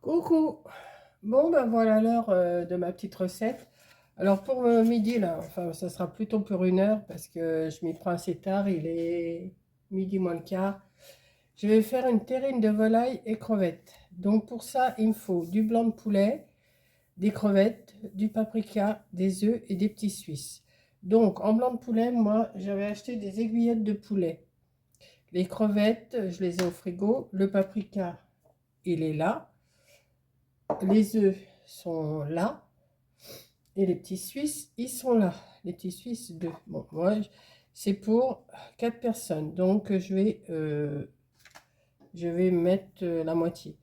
Coucou! Bon, ben voilà l'heure de ma petite recette. Alors pour midi, là, enfin ça sera plutôt pour 1 heure parce que je m'y prends assez tard, il est midi moins le quart. Je vais faire une terrine de volaille et crevettes. Donc pour ça, il me faut du blanc de poulet, des crevettes, du paprika, des œufs et des petits suisses. Donc en blanc de poulet, moi j'avais acheté des aiguillettes de poulet. Les crevettes, je les ai au frigo. Le paprika, il est là. Les œufs sont là. Et les petits Suisses, ils sont là. Les petits Suisses, 2. Bon, moi, c'est pour 4 personnes. Donc, je vais mettre la moitié.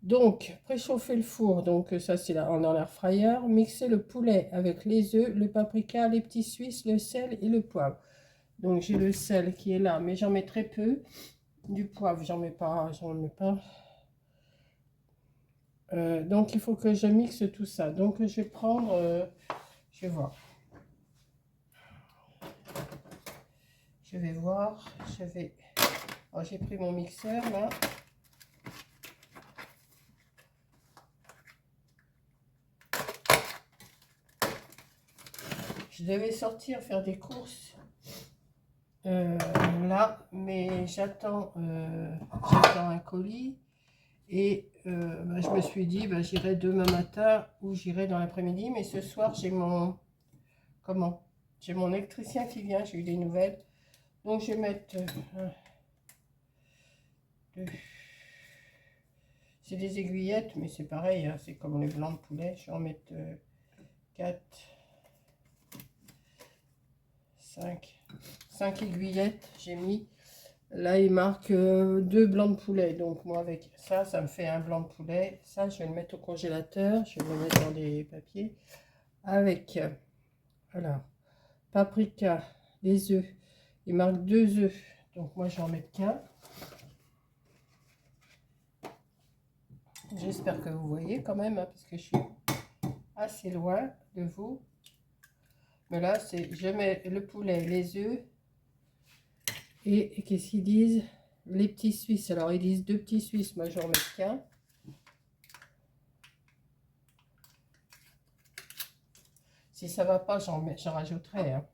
Donc, préchauffer le four. Donc, ça, c'est là, dans l'air fryer. Mixer le poulet avec les œufs, le paprika, les petits Suisses, le sel et le poivre. Donc, j'ai le sel qui est là, mais j'en mets très peu. Du poivre, j'en mets pas. Donc, il faut que je mixe tout ça. Donc, je vais prendre... je vais voir. Je vais voir. Alors, j'ai pris mon mixeur, là. Je devais sortir faire des courses. Là, mais j'attends un colis. Et je me suis dit, j'irai demain matin ou j'irai dans l'après-midi. Mais ce soir, j'ai mon... Comment? J'ai mon électricien qui vient, j'ai eu des nouvelles. Donc, je vais mettre... c'est des aiguillettes, mais c'est pareil, hein, c'est comme les blancs de poulet. Je vais en mettre 4, 5 aiguillettes, j'ai mis. Là, il marque 2 blancs de poulet. Donc, moi, avec ça, ça me fait un blanc de poulet. Ça, je vais le mettre au congélateur. Je vais le mettre dans des papiers. Avec, voilà, paprika, les œufs. Il marque 2 œufs. Donc, moi, je vais en mettre qu'un. J'espère que vous voyez quand même, hein, parce que je suis assez loin de vous. Mais là, je mets le poulet, les œufs. Et qu'est-ce qu'ils disent? Les petits Suisses. Alors, ils disent 2 petits Suisses. Moi, j'en mets qu'un. Si ça va pas, j'en rajouterai. Hein.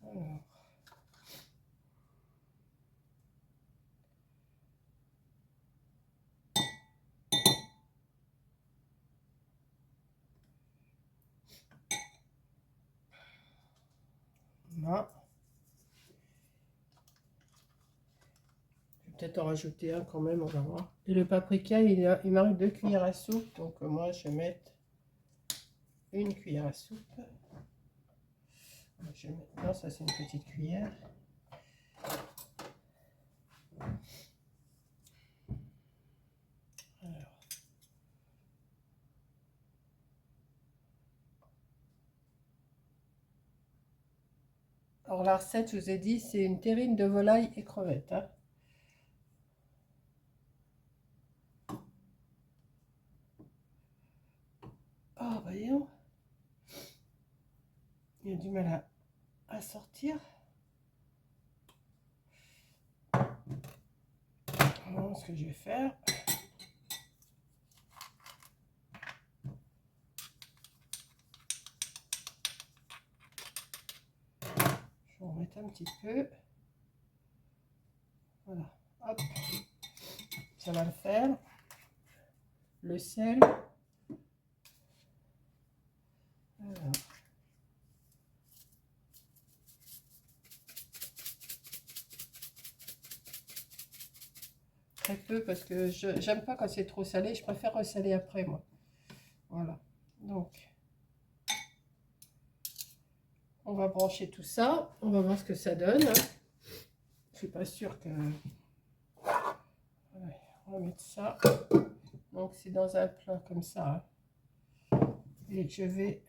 Alors. Là. Je vais peut-être en rajouter un quand même, on va voir. Et le paprika, il marque 2 cuillères à soupe. Donc moi, je vais mettre 1 cuillère à soupe. Je vais mettre... Non, ça c'est une petite cuillère. Alors la recette, je vous ai dit, c'est une terrine de volaille et crevettes. Hein. Oh, voyons. Il y a du mal à sortir. Alors, ce que je vais faire... Je vais en mettre un petit peu. Voilà. Hop. Ça va le faire. Le sel. Alors. Très peu parce que j'aime pas quand c'est trop salé. Je préfère ressaler après, moi. Voilà. Donc, on va brancher tout ça. On va voir ce que ça donne. Je suis pas sûre que... Ouais, on va mettre ça. Donc, c'est dans un plat comme ça. Hein. Et je vais...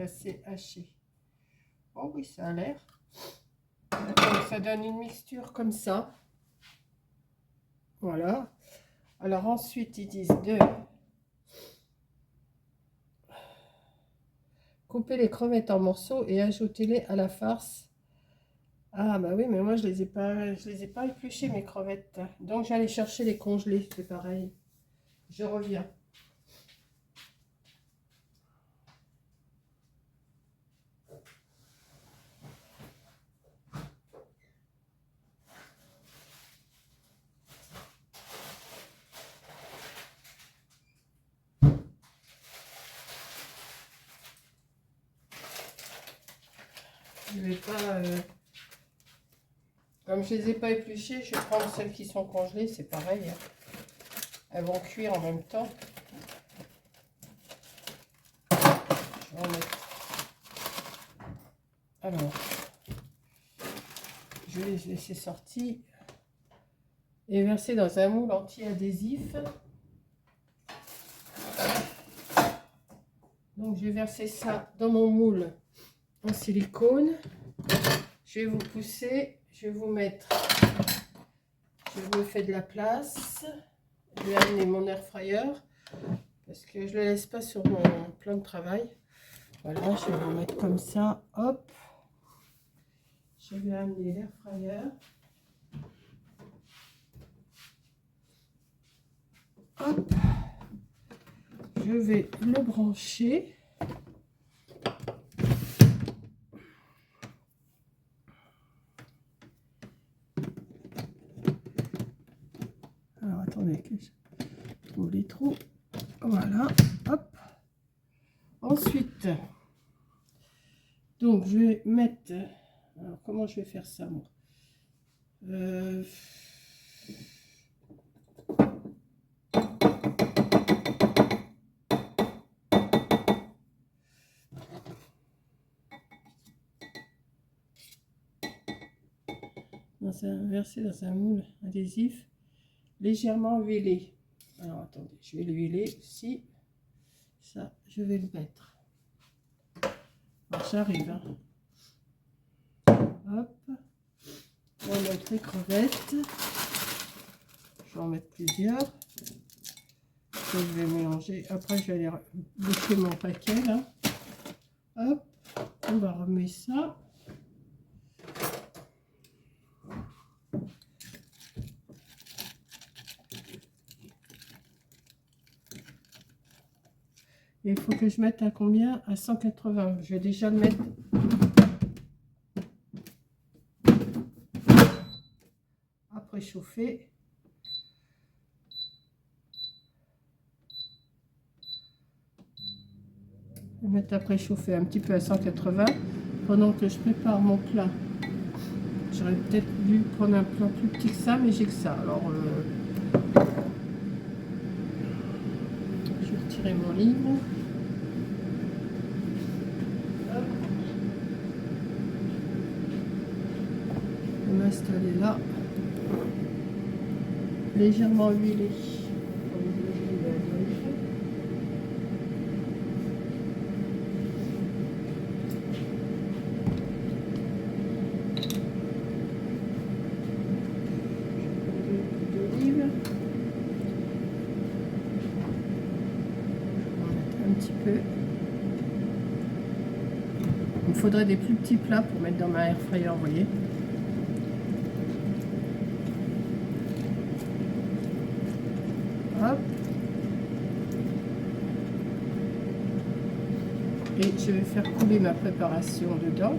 assez haché. Oh oui, ça a l'air. Donc, ça donne une mixture comme ça. Voilà. Alors ensuite, ils disent de couper les crevettes en morceaux et ajouter-les à la farce. Ah bah oui, mais moi je les ai pas épluchées mes crevettes. Donc j'allais chercher les congelés, c'est pareil. Je reviens. Je vais pas, comme je les ai pas épluchées, je vais prendre celles qui sont congelées, c'est pareil, hein. Elles vont cuire en même temps. Je vais en mettre. Alors, je vais les laisser sortir et verser dans un moule anti-adhésif. Donc je vais verser ça dans mon moule en silicone. Je vais vous pousser, je vais vous mettre, je me fais de la place. Je vais amener mon air fryer parce que je ne le laisse pas sur mon plan de travail. Voilà, je vais vous mettre comme ça, hop. Je vais amener l'air fryer. Hop. Je vais le brancher. Alors attendez que je trouve les trous. Voilà, hop. Ensuite, donc je vais mettre. Alors comment je vais faire ça moi? Verser dans un moule adhésif légèrement huilé. Alors attendez, je vais l'huiler aussi. Ça, je vais le mettre. Alors, j'arrive. Hein. Hop. On va mettre les crevettes. Je vais en mettre plusieurs. Je vais mélanger. Après, je vais aller boucher mon paquet là. Hop. On va remettre ça. Et il faut que je mette à combien? À 180. Je vais déjà le mettre. À préchauffer. Je vais mettre à préchauffer un petit peu à 180 pendant que je prépare mon plat. J'aurais peut-être dû prendre un plan plus petit que ça, mais j'ai que ça. Alors, je vais retirer mon livre. Hop. Je vais m'installer là. Légèrement huilé. Il me faudrait des plus petits plats pour mettre dans ma air fryer, vous voyez. Hop. Et je vais faire couler ma préparation dedans.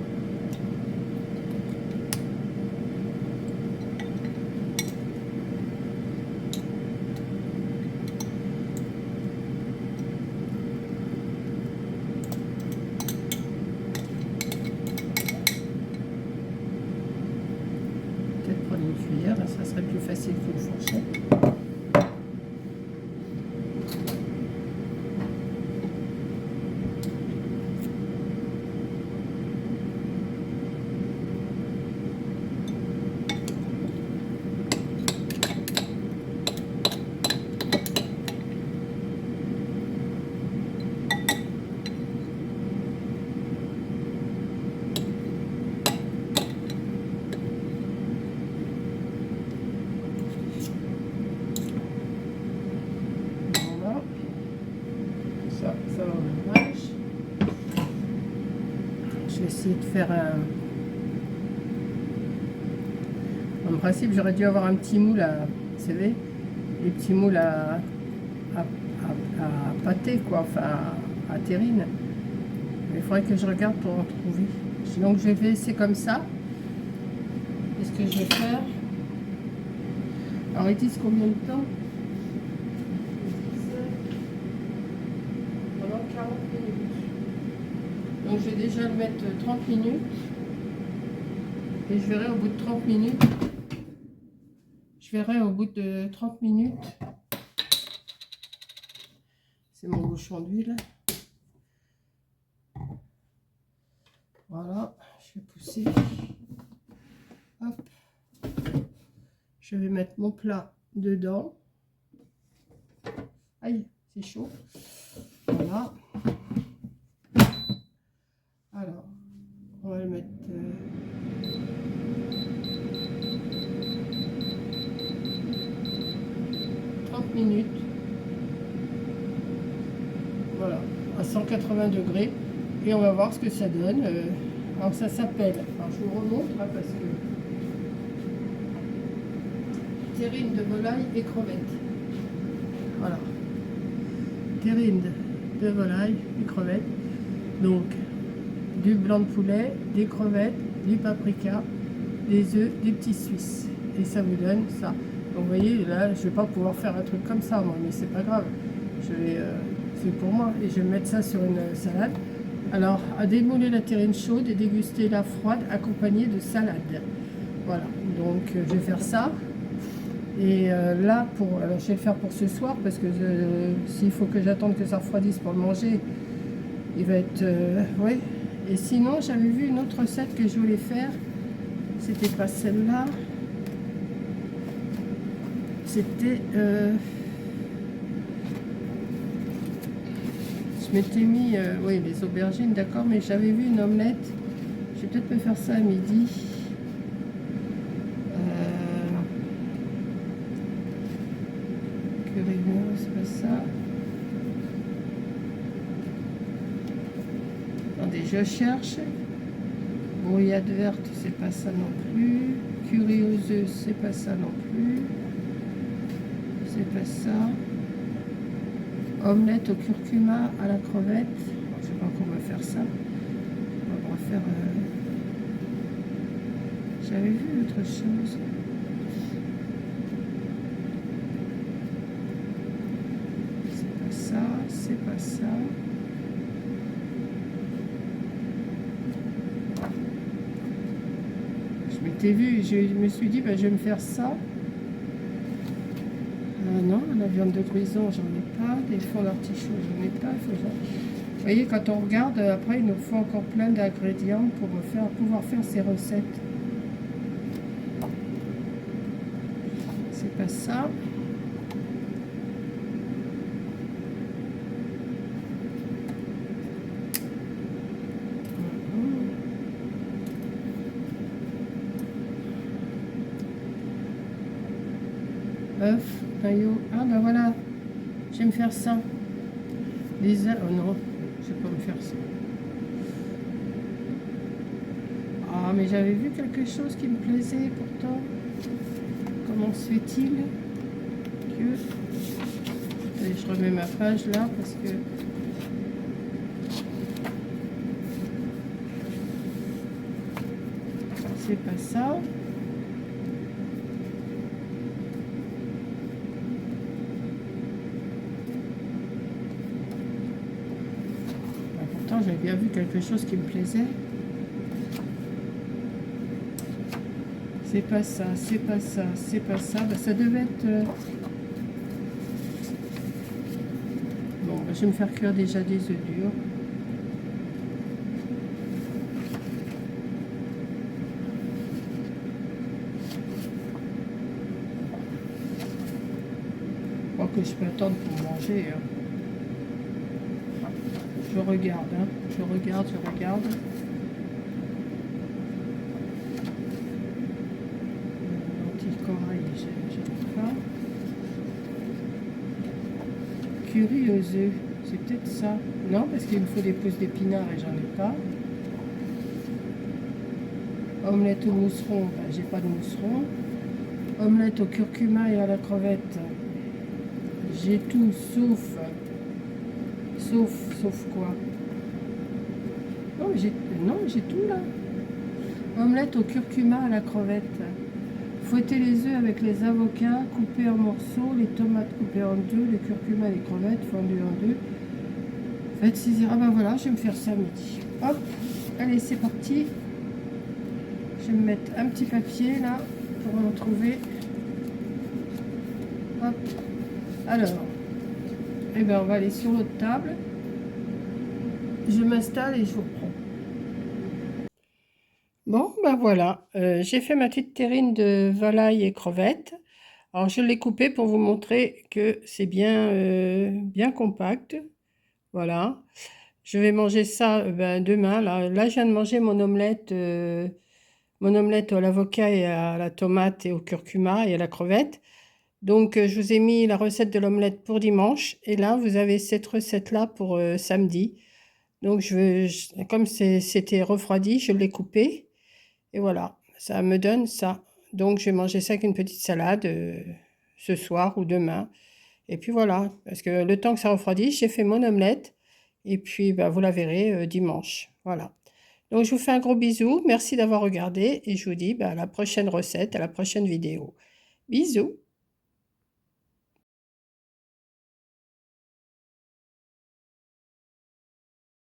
Ça serait plus facile qu'une fourchette. je vais essayer de faire un... En principe, j'aurais dû avoir un petit moule à... Vous savez, les petits moules à pâté, quoi, enfin à terrine. Mais il faudrait que je regarde pour en trouver. Donc je vais laisser comme ça. Qu'est-ce que je vais faire? Alors ils disent combien de temps? Pendant 40 minutes. Donc je vais déjà le mettre 30 minutes. Et je verrai au bout de 30 minutes. Je verrai au bout de 30 minutes. C'est mon bouchon d'huile. Voilà, je vais pousser. Hop. Je vais mettre mon plat dedans. Aïe, c'est chaud. Voilà. Alors, on va le mettre... 30 minutes. Voilà, à 180 degrés. Et on va voir ce que ça donne. Alors ça s'appelle, alors je vous remontre hein, parce que terrine de volaille et crevettes. Voilà, terrine de volaille et crevettes. Donc du blanc de poulet, des crevettes, du paprika, des œufs, des petits suisses. Et ça vous donne ça. Donc vous voyez, là, je vais pas pouvoir faire un truc comme ça, moi, mais c'est pas grave. Je vais, c'est pour moi. Et je vais mettre ça sur une salade. Alors, à démouler la terrine chaude et déguster la froide accompagnée de salade. Voilà, donc je vais faire ça. Et là, alors, je vais le faire pour ce soir parce que s'il faut que j'attende que ça refroidisse pour le manger, il va être... oui. Et sinon, j'avais vu une autre recette que je voulais faire. C'était pas celle-là. C'était... je m'étais mis, oui, les aubergines, d'accord, mais j'avais vu une omelette. Je vais peut-être me faire ça à midi. Curry, c'est pas ça. Attendez, je cherche. Brouillade verte, c'est pas ça non plus. Curry aux œufs, c'est pas ça non plus. C'est pas ça. Omelette au curcuma à la crevette. Je sais pas comment on va faire ça. On va refaire. J'avais vu autre chose. C'est pas ça. C'est pas ça. Je m'étais vu. Je me suis dit, bah, je vais me faire ça. Non, la viande de gruison, j'en ai pas. Des fonds d'artichaut, j'en ai pas. Vous voyez, quand on regarde, après, il nous faut encore plein d'ingrédients pour pouvoir faire ces recettes. C'est pas ça. Œuf, maillot. Ah ben voilà, je vais me faire ça. Les œufs, oh non, je vais pas me faire ça. Ah mais j'avais vu quelque chose qui me plaisait pourtant. Comment se fait-il que... Allez, je remets ma page là parce que... C'est pas ça. J'avais bien vu quelque chose qui me plaisait. C'est pas ça, c'est pas ça, c'est pas ça. Ben, ça devait être... Bon, ben, je vais me faire cuire déjà des œufs durs. Je crois que je peux attendre pour manger. Hein. Je regarde, hein. Je regarde. Lentilles corail, j'ai pas. Curry aux œufs, c'est peut-être ça. Non, parce qu'il me faut des pousses d'épinards et j'en ai pas. Omelette au mousseron, ben, j'ai pas de mousseron. Omelette au curcuma et à la crevette. J'ai tout sauf quoi? Non, j'ai tout là. Omelette au curcuma à la crevette. Fouettez les œufs avec les avocats coupés en morceaux, les tomates coupées en deux, le curcuma et les crevettes fondues en deux. Faites saisir. Ah ben voilà, je vais me faire ça à midi. Hop, allez, c'est parti. Je vais me mettre un petit papier là pour en trouver. Hop. Alors, eh ben on va aller sur l'autre table. Je m'installe et je vous reprends. Bon, ben voilà, j'ai fait ma petite terrine de volaille et crevettes. Alors, je l'ai coupée pour vous montrer que c'est bien, bien compact. Voilà. Je vais manger ça ben, demain. Là, je viens de manger mon omelette à l'avocat et à la tomate et au curcuma et à la crevette. Donc, je vous ai mis la recette de l'omelette pour dimanche. Et là, vous avez cette recette-là pour samedi. Donc, comme c'était refroidi, je l'ai coupé. Et voilà, ça me donne ça. Donc, je vais manger ça avec une petite salade ce soir ou demain. Et puis voilà, parce que le temps que ça refroidisse, j'ai fait mon omelette. Et puis, bah, vous la verrez dimanche. Voilà. Donc, je vous fais un gros bisou. Merci d'avoir regardé. Et je vous dis bah, à la prochaine recette, à la prochaine vidéo. Bisous.